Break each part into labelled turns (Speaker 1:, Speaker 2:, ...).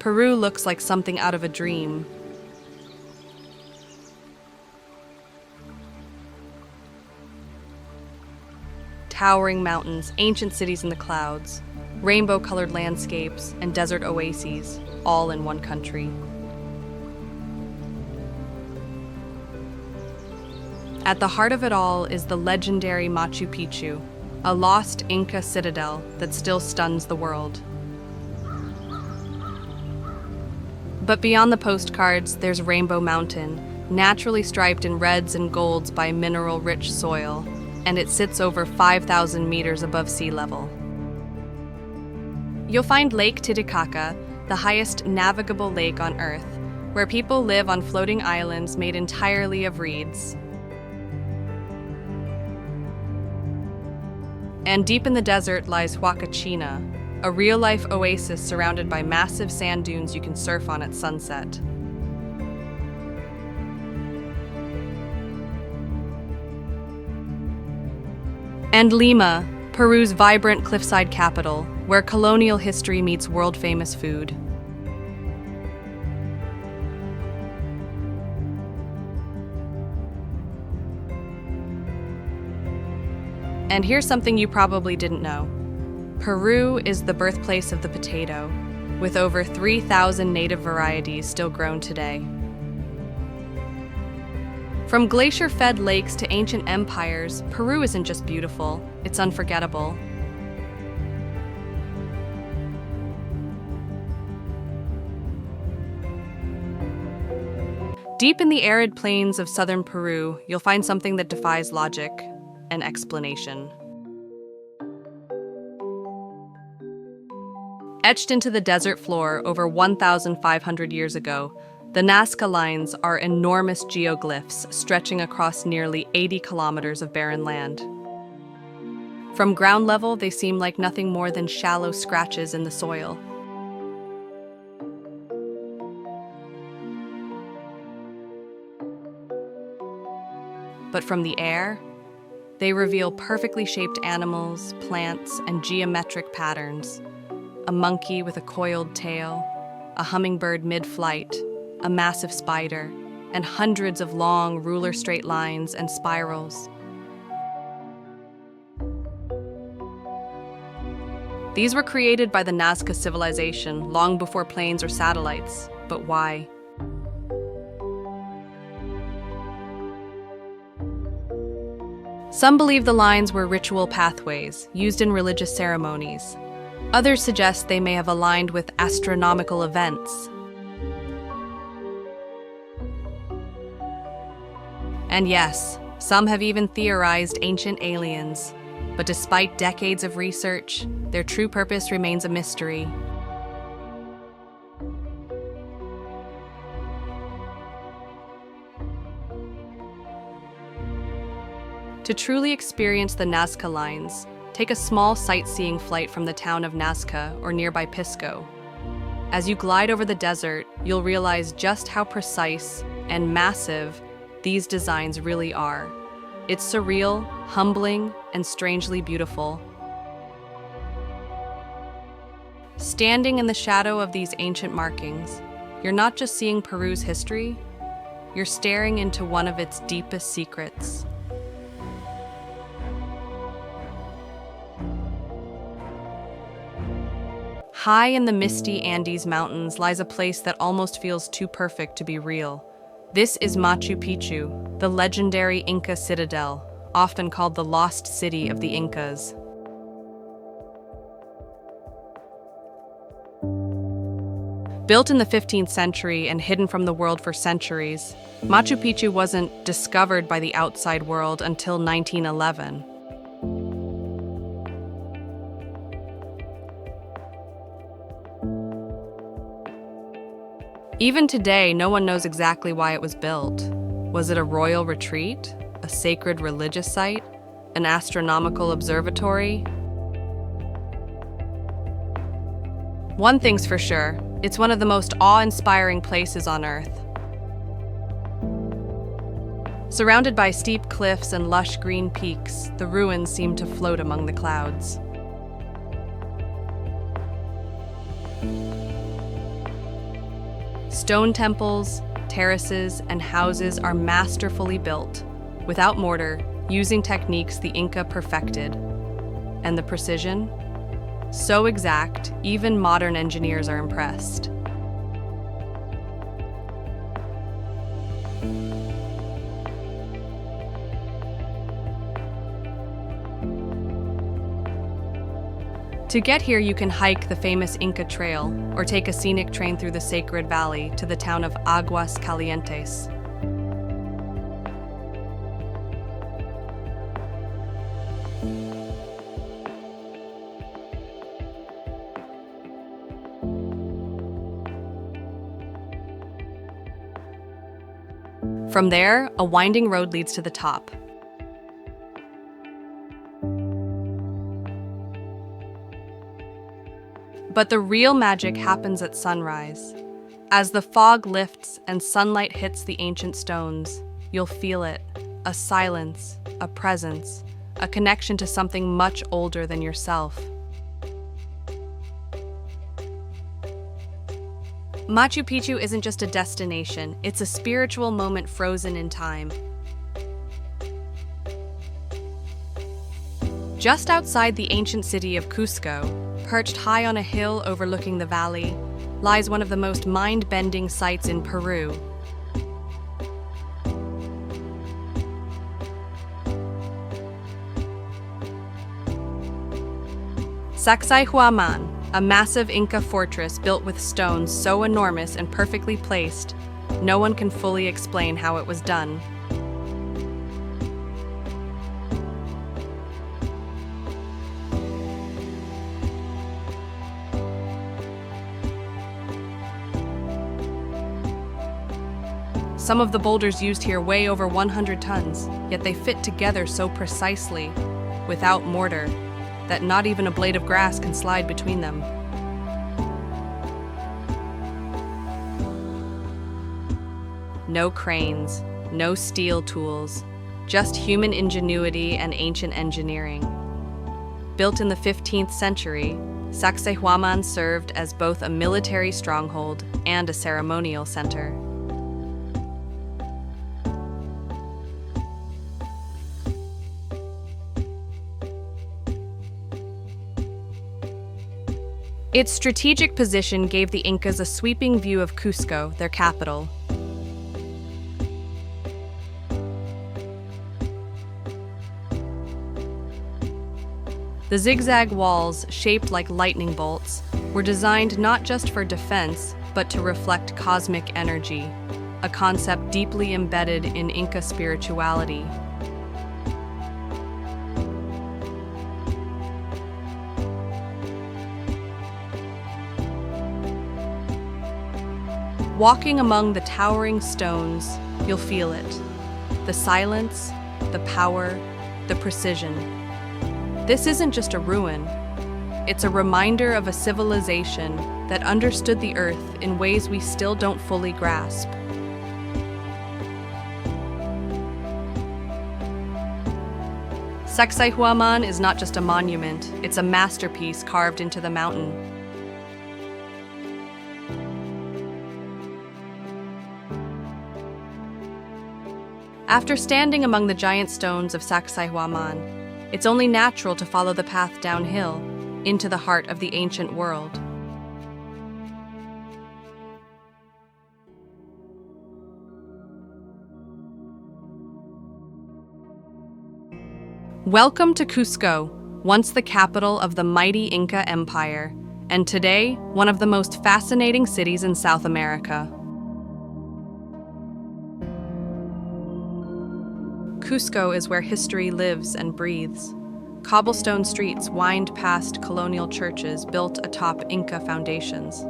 Speaker 1: Peru looks like something out of a dream. Towering mountains, ancient cities in the clouds, rainbow-colored landscapes, and desert oases, all in one country. At the heart of it all is the legendary Machu Picchu, a lost Inca citadel that still stuns the world. But beyond the postcards, there's Rainbow Mountain, naturally striped in reds and golds by mineral-rich soil, and it sits over 5,000 meters above sea level. You'll find Lake Titicaca, the highest navigable lake on Earth, where people live on floating islands made entirely of reeds. And deep in the desert lies Huacachina, a real-life oasis surrounded by massive sand dunes you can surf on at sunset. And Lima, Peru's vibrant cliffside capital, where colonial history meets world-famous food. And here's something you probably didn't know. Peru is the birthplace of the potato, with over 3,000 native varieties still grown today. From glacier-fed lakes to ancient empires, Peru isn't just beautiful, it's unforgettable. Deep in the arid plains of southern Peru, you'll find something that defies logic and explanation. Etched into the desert floor over 1,500 years ago, the Nazca Lines are enormous geoglyphs stretching across nearly 80 kilometers of barren land. From ground level, they seem like nothing more than shallow scratches in the soil. But from the air, they reveal perfectly shaped animals, plants, and geometric patterns. A monkey with a coiled tail, a hummingbird mid-flight, a massive spider, and hundreds of long ruler straight lines and spirals. These were created by the Nazca civilization long before planes or satellites. But why? Some believe the lines were ritual pathways used in religious ceremonies. Others suggest they may have aligned with astronomical events. And yes, some have even theorized ancient aliens. But despite decades of research, their true purpose remains a mystery. To truly experience the Nazca Lines, take a small sightseeing flight from the town of Nazca or nearby Pisco. As you glide over the desert, you'll realize just how precise and massive these designs really are. It's surreal, humbling, and strangely beautiful. Standing in the shadow of these ancient markings, you're not just seeing Peru's history, you're staring into one of its deepest secrets. High in the misty Andes Mountains lies a place that almost feels too perfect to be real. This is Machu Picchu, the legendary Inca citadel, often called the lost city of the Incas. Built in the 15th century and hidden from the world for centuries, Machu Picchu wasn't discovered by the outside world until 1911. Even today, no one knows exactly why it was built. Was it a royal retreat? A sacred religious site? An astronomical observatory? One thing's for sure, it's one of the most awe-inspiring places on Earth. Surrounded by steep cliffs and lush green peaks, the ruins seem to float among the clouds. Stone temples, terraces, and houses are masterfully built, without mortar, using techniques the Inca perfected. And the precision? So exact, even modern engineers are impressed. To get here, you can hike the famous Inca Trail or take a scenic train through the sacred valley to the town of Aguas Calientes. From there, a winding road leads to the top. But the real magic happens at sunrise. As the fog lifts and sunlight hits the ancient stones, you'll feel it. A silence, a presence, a connection to something much older than yourself. Machu Picchu isn't just a destination, it's a spiritual moment frozen in time. Just outside the ancient city of Cusco, perched high on a hill overlooking the valley, lies one of the most mind-bending sights in Peru. Sacsayhuamán, a massive Inca fortress built with stones so enormous and perfectly placed, no one can fully explain how it was done. Some of the boulders used here weigh over 100 tons, yet they fit together so precisely, without mortar, that not even a blade of grass can slide between them. No cranes, no steel tools, just human ingenuity and ancient engineering. Built in the 15th century, Sacsayhuamán served as both a military stronghold and a ceremonial center. Its strategic position gave the Incas a sweeping view of Cusco, their capital. The zigzag walls, shaped like lightning bolts, were designed not just for defense, but to reflect cosmic energy, a concept deeply embedded in Inca spirituality. Walking among the towering stones, you'll feel it. The silence, the power, the precision. This isn't just a ruin. It's a reminder of a civilization that understood the earth in ways we still don't fully grasp. Sacsayhuamán is not just a monument, it's a masterpiece carved into the mountain. After standing among the giant stones of Sacsayhuamán, it's only natural to follow the path downhill, into the heart of the ancient world. Welcome to Cusco, once the capital of the mighty Inca Empire, and today, one of the most fascinating cities in South America. Cusco is where history lives and breathes. Cobblestone streets wind past colonial churches built atop Inca foundations.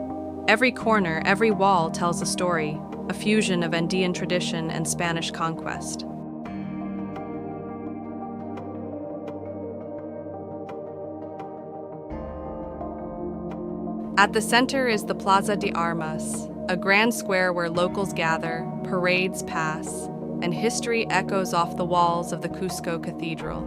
Speaker 1: Every corner, every wall tells a story, a fusion of Andean tradition and Spanish conquest. At the center is the Plaza de Armas, a grand square where locals gather, parades pass, and history echoes off the walls of the Cusco Cathedral.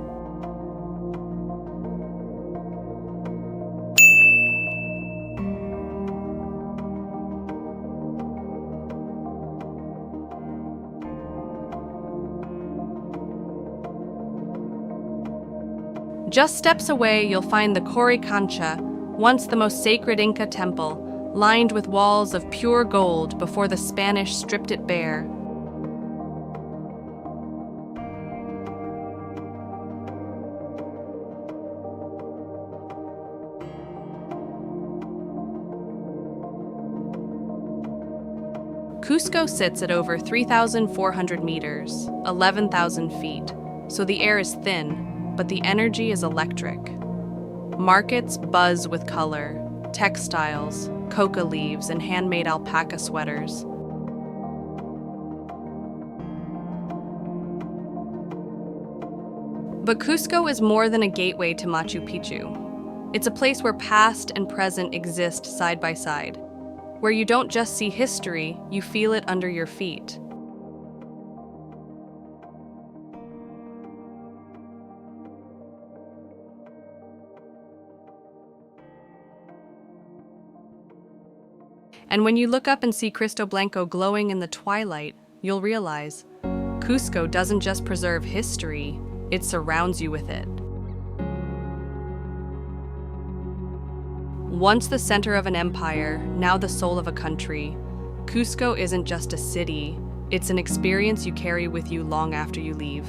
Speaker 1: Just steps away, you'll find the Coricancha, once the most sacred Inca temple, lined with walls of pure gold before the Spanish stripped it bare. Cusco sits at over 3,400 meters, 11,000 feet, so the air is thin, but the energy is electric. Markets buzz with color, textiles, coca leaves, and handmade alpaca sweaters. But Cusco is more than a gateway to Machu Picchu. It's a place where past and present exist side by side, where you don't just see history, you feel it under your feet. And when you look up and see Cristo Blanco glowing in the twilight, you'll realize Cusco doesn't just preserve history, it surrounds you with it. Once the center of an empire, now the soul of a country, Cusco isn't just a city, it's an experience you carry with you long after you leave.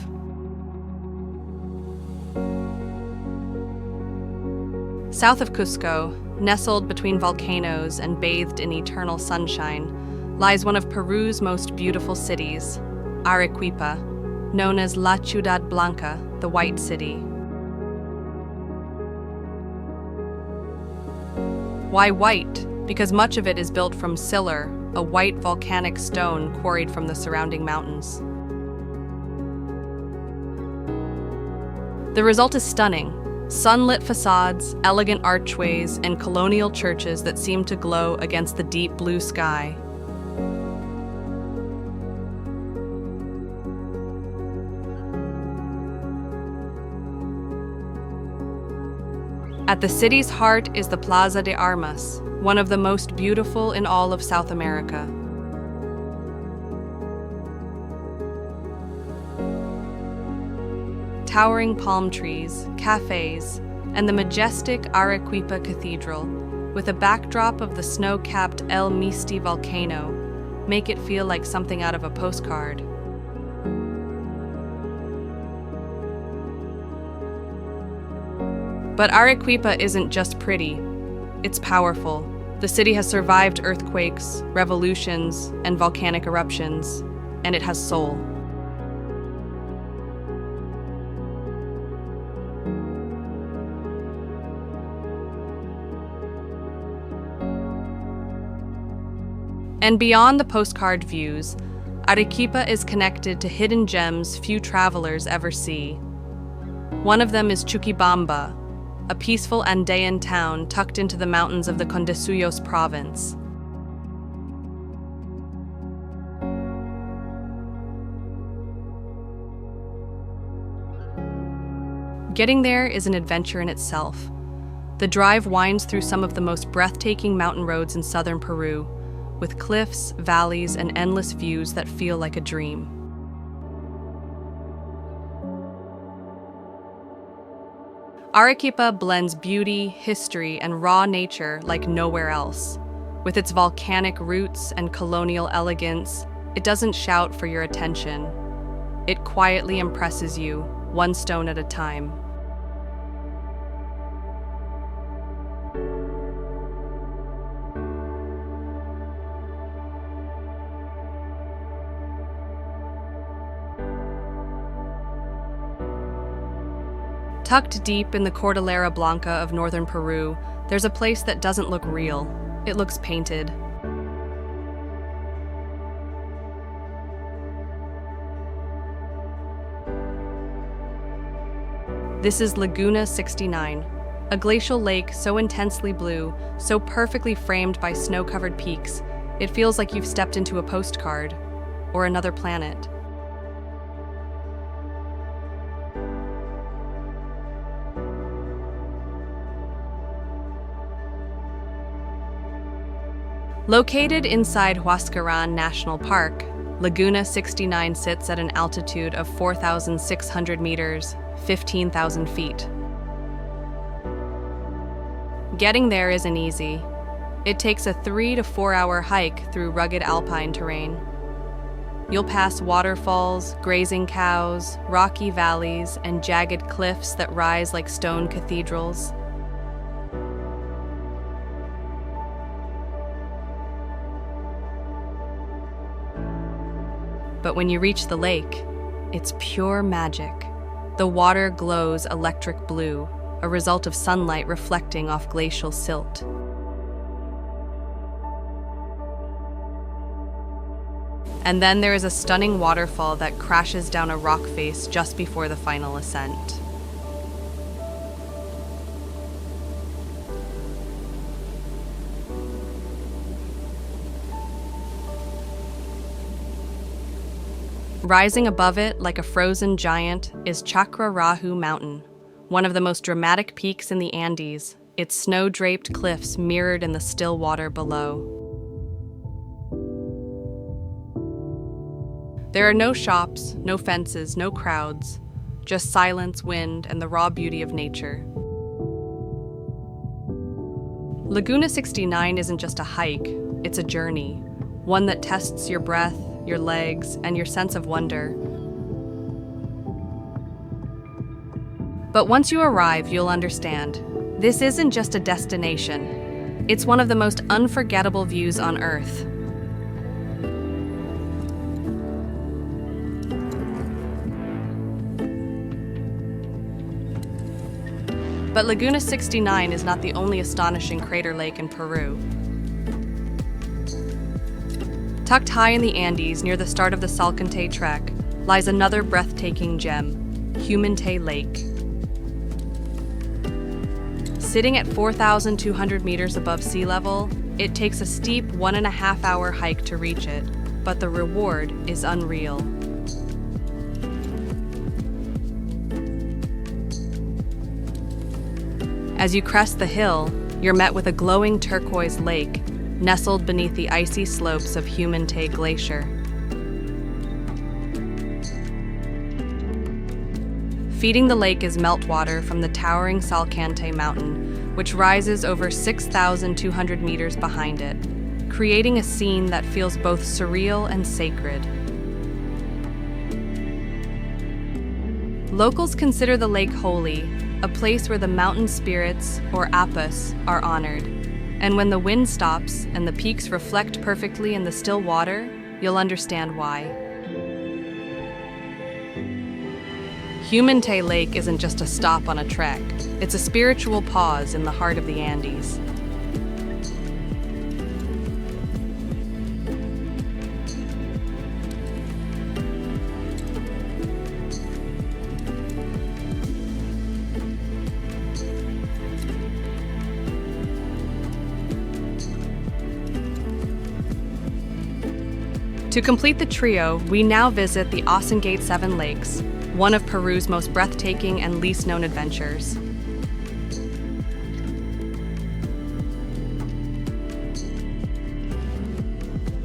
Speaker 1: South of Cusco, nestled between volcanoes and bathed in eternal sunshine, lies one of Peru's most beautiful cities, Arequipa, known as La Ciudad Blanca, the White City. Why white? Because much of it is built from sillar, a white volcanic stone quarried from the surrounding mountains. The result is stunning. Sunlit facades, elegant archways, and colonial churches that seem to glow against the deep blue sky. At the city's heart is the Plaza de Armas, one of the most beautiful in all of South America. Towering palm trees, cafes, and the majestic Arequipa Cathedral, with a backdrop of the snow-capped El Misti volcano, make it feel like something out of a postcard. But Arequipa isn't just pretty, it's powerful. The city has survived earthquakes, revolutions, and volcanic eruptions, and it has soul. And beyond the postcard views, Arequipa is connected to hidden gems few travelers ever see. One of them is Chuquibamba, a peaceful Andean town tucked into the mountains of the Condesuyos province. Getting there is an adventure in itself. The drive winds through some of the most breathtaking mountain roads in southern Peru, with cliffs, valleys, and endless views that feel like a dream. Arequipa blends beauty, history, and raw nature like nowhere else. With its volcanic roots and colonial elegance, it doesn't shout for your attention. It quietly impresses you, one stone at a time. Tucked deep in the Cordillera Blanca of northern Peru, there's a place that doesn't look real. It looks painted. This is Laguna 69, a glacial lake so intensely blue, so perfectly framed by snow-covered peaks, it feels like you've stepped into a postcard or another planet. Located inside Huascarán National Park, Laguna 69 sits at an altitude of 4,600 meters, 15,000 feet. Getting there isn't easy. It takes a 3 to 4 hour hike through rugged alpine terrain. You'll pass waterfalls, grazing cows, rocky valleys, and jagged cliffs that rise like stone cathedrals. But when you reach the lake, it's pure magic. The water glows electric blue, a result of sunlight reflecting off glacial silt. And then there is a stunning waterfall that crashes down a rock face just before the final ascent. Rising above it like a frozen giant is Sacsayhuamán Mountain, one of the most dramatic peaks in the Andes, its snow-draped cliffs mirrored in the still water below. There are no shops, no fences, no crowds, just silence, wind, and the raw beauty of nature. Laguna 69 isn't just a hike, it's a journey, one that tests your breath, your legs, and your sense of wonder. But once you arrive, you'll understand. This isn't just a destination. It's one of the most unforgettable views on Earth. But Laguna 69 is not the only astonishing crater lake in Peru. Tucked high in the Andes near the start of the Salcantay Trek lies another breathtaking gem, Humantay Lake. Sitting at 4,200 meters above sea level, it takes a steep 1.5 hour hike to reach it, but the reward is unreal. As you crest the hill, you're met with a glowing turquoise lake, nestled beneath the icy slopes of Humantay Glacier. Feeding the lake is meltwater from the towering Salcantay Mountain, which rises over 6,200 meters behind it, creating a scene that feels both surreal and sacred. Locals consider the lake holy, a place where the mountain spirits, or apis, are honored. And when the wind stops and the peaks reflect perfectly in the still water, you'll understand why. Humantay Lake isn't just a stop on a trek, it's a spiritual pause in the heart of the Andes. To complete the trio, we now visit the Ausangate 7 Lakes, one of Peru's most breathtaking and least known adventures.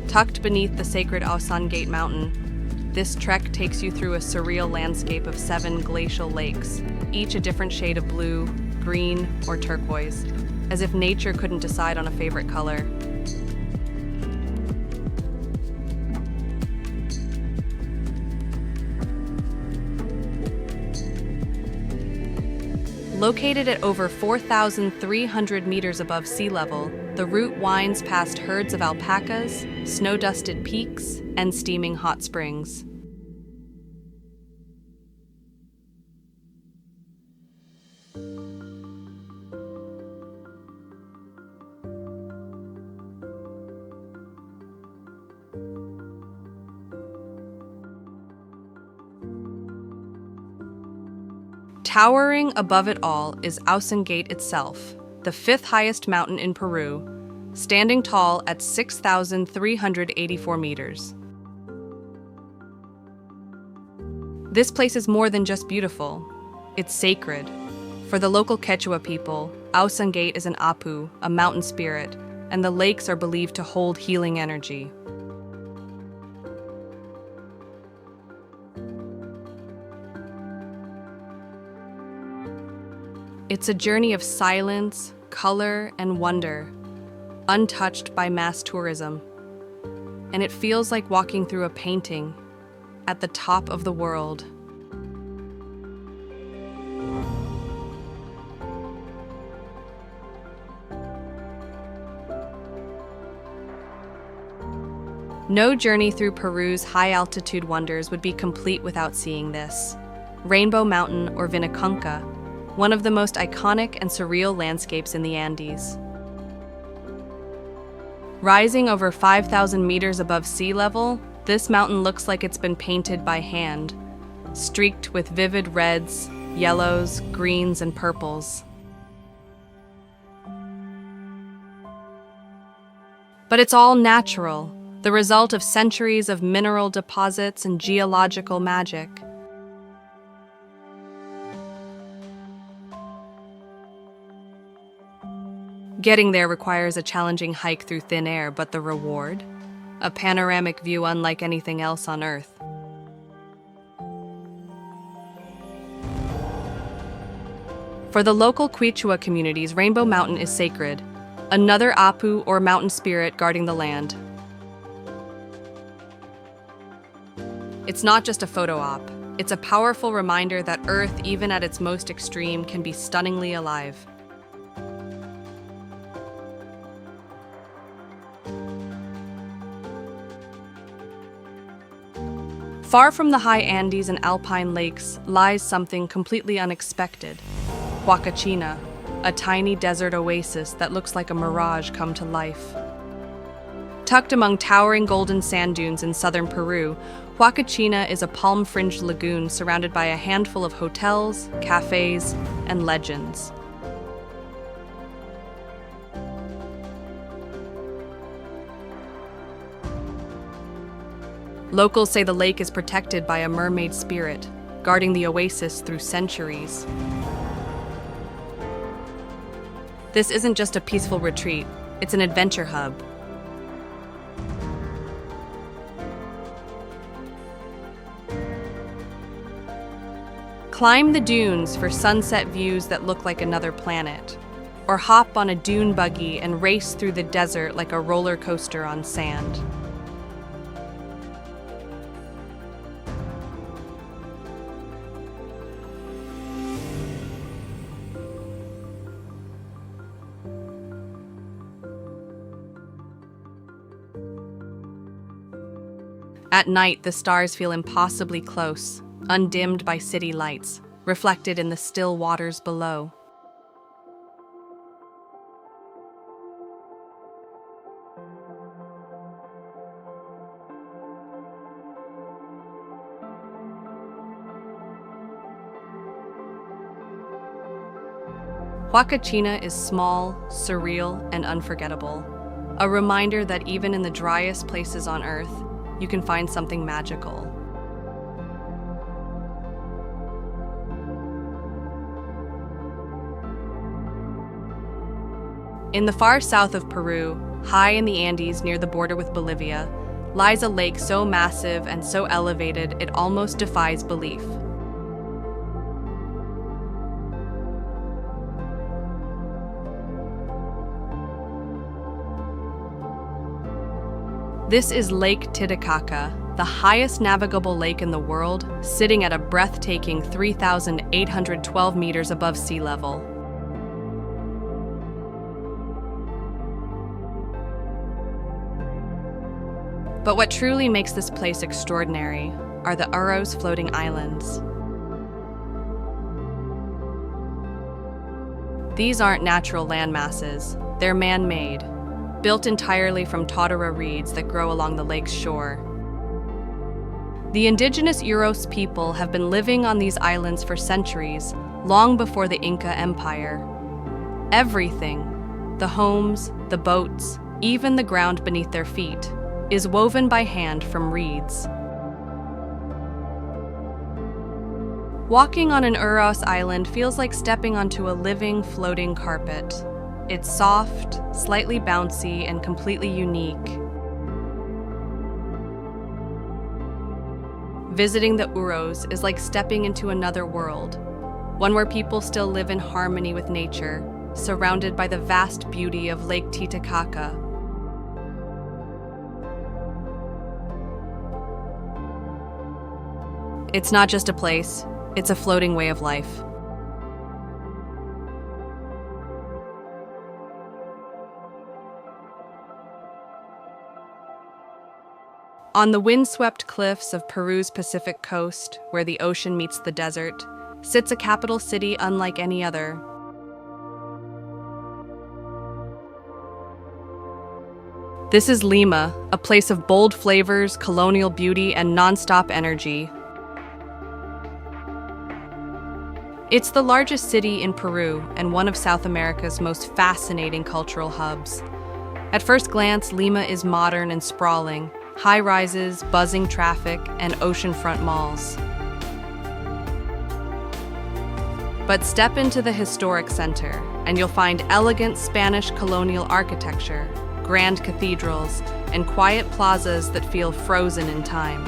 Speaker 1: Tucked beneath the sacred Ausangate Mountain, this trek takes you through a surreal landscape of 7 glacial lakes, each a different shade of blue, green, or turquoise, as if nature couldn't decide on a favorite color. Located at over 4,300 meters above sea level, the route winds past herds of alpacas, snow-dusted peaks, and steaming hot springs. Towering above it all is Ausangate itself, the 5th highest mountain in Peru, standing tall at 6,384 meters. This place is more than just beautiful, it's sacred. For the local Quechua people, Ausangate is an apu, a mountain spirit, and the lakes are believed to hold healing energy. It's a journey of silence, color and wonder, untouched by mass tourism. And it feels like walking through a painting at the top of the world. No journey through Peru's high-altitude wonders would be complete without seeing this. Rainbow Mountain, or Vinicunca, one of the most iconic and surreal landscapes in the Andes. Rising over 5,000 meters above sea level, this mountain looks like it's been painted by hand, streaked with vivid reds, yellows, greens, and purples. But it's all natural, the result of centuries of mineral deposits and geological magic. Getting there requires a challenging hike through thin air, but the reward? A panoramic view unlike anything else on Earth. For the local Quechua communities, Rainbow Mountain is sacred, another Apu or mountain spirit guarding the land. It's not just a photo op. It's a powerful reminder that Earth, even at its most extreme, can be stunningly alive. Far from the high Andes and alpine lakes lies something completely unexpected. Huacachina, a tiny desert oasis that looks like a mirage come to life. Tucked among towering golden sand dunes in southern Peru, Huacachina is a palm-fringed lagoon surrounded by a handful of hotels, cafes, and legends. Locals say the lake is protected by a mermaid spirit, guarding the oasis through centuries. This isn't just a peaceful retreat, it's an adventure hub. Climb the dunes for sunset views that look like another planet, or hop on a dune buggy and race through the desert like a roller coaster on sand. At night, the stars feel impossibly close, undimmed by city lights, reflected in the still waters below. Huacachina is small, surreal, and unforgettable. A reminder that even in the driest places on Earth, you can find something magical. In the far south of Peru, high in the Andes near the border with Bolivia, lies a lake so massive and so elevated it almost defies belief. This is Lake Titicaca, the highest navigable lake in the world, sitting at a breathtaking 3,812 meters above sea level. But what truly makes this place extraordinary are the Uros floating islands. These aren't natural landmasses, they're man-made, built entirely from totara reeds that grow along the lake's shore. The indigenous Uros people have been living on these islands for centuries, long before the Inca Empire. Everything, the homes, the boats, even the ground beneath their feet, is woven by hand from reeds. Walking on an Uros island feels like stepping onto a living, floating carpet. It's soft, slightly bouncy, and completely unique. Visiting the Uros is like stepping into another world, one where people still live in harmony with nature, surrounded by the vast beauty of Lake Titicaca. It's not just a place, it's a floating way of life. On the windswept cliffs of Peru's Pacific coast, where the ocean meets the desert, sits a capital city unlike any other. This is Lima, a place of bold flavors, colonial beauty, and non-stop energy. It's the largest city in Peru and one of South America's most fascinating cultural hubs. At first glance, Lima is modern and sprawling, high-rises, buzzing traffic, and oceanfront malls. But step into the historic center, and you'll find elegant Spanish colonial architecture, grand cathedrals, and quiet plazas that feel frozen in time.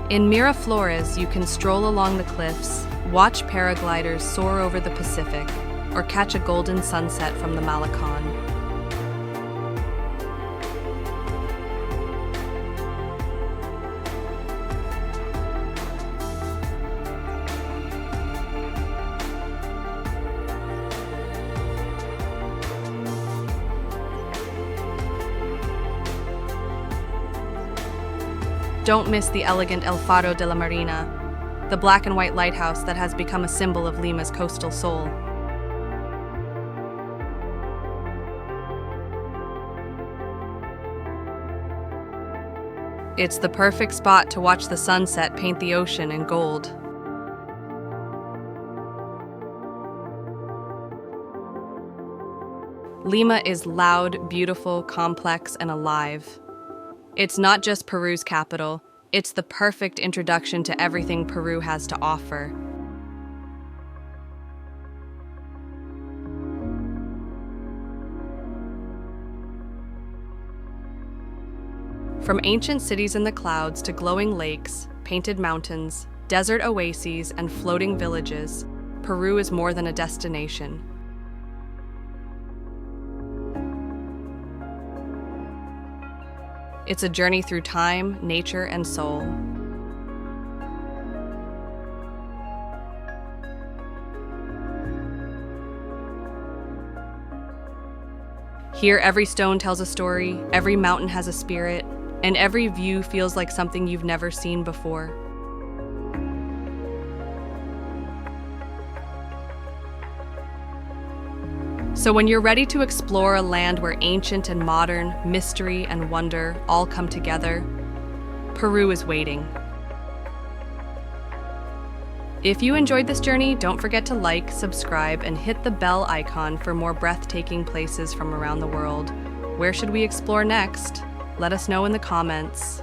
Speaker 1: In Miraflores, you can stroll along the cliffs, watch paragliders soar over the Pacific, or catch a golden sunset from the Malecon. Don't miss the elegant El Faro de la Marina, the black and white lighthouse that has become a symbol of Lima's coastal soul. It's the perfect spot to watch the sunset paint the ocean in gold. Lima is loud, beautiful, complex, and alive. It's not just Peru's capital, it's the perfect introduction to everything Peru has to offer. From ancient cities in the clouds to glowing lakes, painted mountains, desert oases, and floating villages, Peru is more than a destination. It's a journey through time, nature, and soul. Here, every stone tells a story, every mountain has a spirit, and every view feels like something you've never seen before. So when you're ready to explore a land where ancient and modern, mystery and wonder all come together, Peru is waiting. If you enjoyed this journey, don't forget to like, subscribe, and hit the bell icon for more breathtaking places from around the world. Where should we explore next? Let us know in the comments.